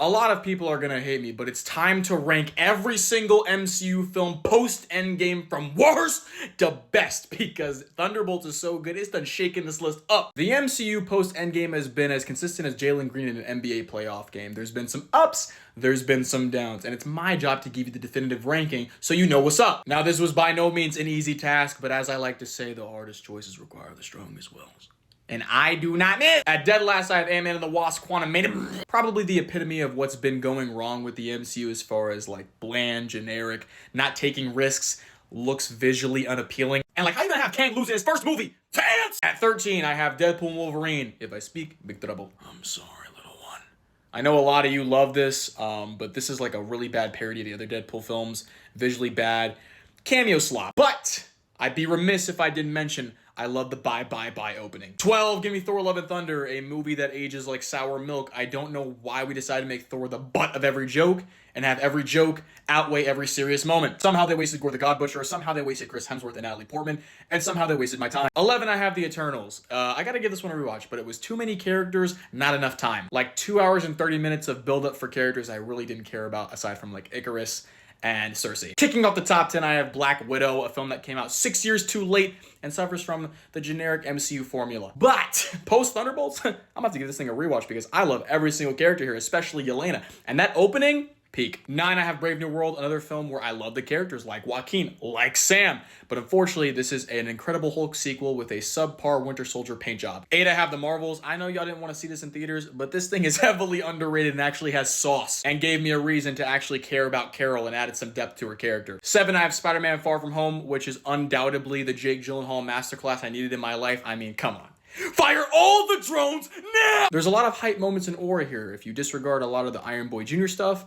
A lot of people are gonna hate me, but it's time to rank every single MCU film post-Endgame from worst to best, because Thunderbolts is so good, it's done shaking this list up. The MCU post-Endgame has been as consistent as Jalen Green in an NBA playoff game. There's been some ups, there's been some downs, and it's my job to give you the definitive ranking so you know what's up. Now, this was by no means an easy task, but as I like to say, the hardest choices require the strongest wills. And I do not miss. At dead last, I have Ant-Man and the Wasp: Quantumanium. Probably the epitome of what's been going wrong with the MCU as far as like bland, generic, not taking risks, looks visually unappealing. And like, how you gonna have Kang lose in his first movie? Chance! At 13, I have Deadpool and Wolverine. If I speak, big trouble. I'm sorry, little one. I know a lot of you love this, but this is like a really bad parody of the other Deadpool films. Visually bad. Cameo slop. But I'd be remiss if I didn't mention I love the bye bye bye opening. 12, give me Thor Love and Thunder, a movie that ages like sour milk. I don't know why we decided to make Thor the butt of every joke and have every joke outweigh every serious moment. Somehow they wasted Gore the God Butcher, somehow they wasted Chris Hemsworth and Natalie Portman, and somehow they wasted my time. 11, I have The Eternals. I gotta give this one a rewatch, but it was too many characters, not enough time. Like 2 hours and 30 minutes of build up for characters I really didn't care about, aside from like Icarus and Cersei. Kicking off the top 10, I have Black Widow, a film that came out 6 years too late and suffers from the generic MCU formula. But post-Thunderbolts, I'm about to give this thing a rewatch because I love every single character here, especially Yelena. And that opening, peak. 9, I have Brave New World, another film where I love the characters like Joaquin, like Sam. But unfortunately, this is an Incredible Hulk sequel with a subpar Winter Soldier paint job. 8, I have The Marvels. I know y'all didn't want to see this in theaters, but this thing is heavily underrated and actually has sauce and gave me a reason to actually care about Carol and added some depth to her character. 7, I have Spider-Man Far From Home, which is undoubtedly the Jake Gyllenhaal masterclass I needed in my life. I mean, come on. Fire all the drones now! There's a lot of hype moments in aura here if you disregard a lot of the Iron Boy Jr. stuff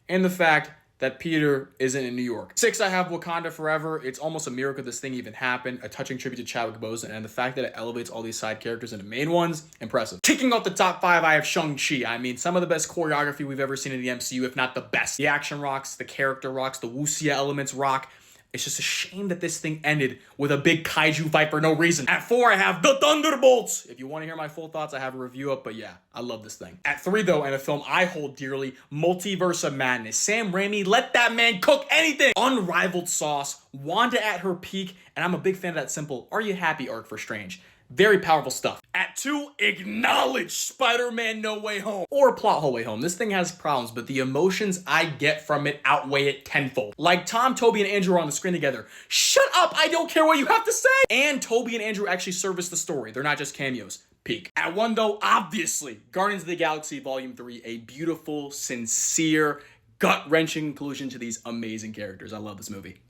and the fact that Peter isn't in New York. 6, I have Wakanda Forever. It's almost a miracle this thing even happened. A touching tribute to Chadwick Boseman, and the fact that it elevates all these side characters into main ones, impressive. Kicking off the top 5, I have ShangChi. I mean, some of the best choreography we've ever seen in the MCU, if not the best. The action rocks, the character rocks, the wuxia elements rock. It's just a shame that this thing ended with a big kaiju fight for no reason. At 4, I have The Thunderbolts. If you want to hear my full thoughts, I have a review up, but yeah, I love this thing. At 3, though, and a film I hold dearly, Multiverse of Madness. Sam Raimi, let that man cook anything. Unrivaled sauce, Wanda at her peak, and I'm a big fan of that simple, are you happy arc for Strange. Very powerful stuff. At 2, acknowledge Spider-Man No Way Home. Or Plot Hole Way Home. This thing has problems, but the emotions I get from it outweigh it tenfold. Like Tom, Toby, and Andrew are on the screen together. Shut up, I don't care what you have to say! And Toby and Andrew actually service the story. They're not just cameos. Peak. At 1, though, obviously, Guardians of the Galaxy Volume 3, a beautiful, sincere, gut-wrenching conclusion to these amazing characters. I love this movie.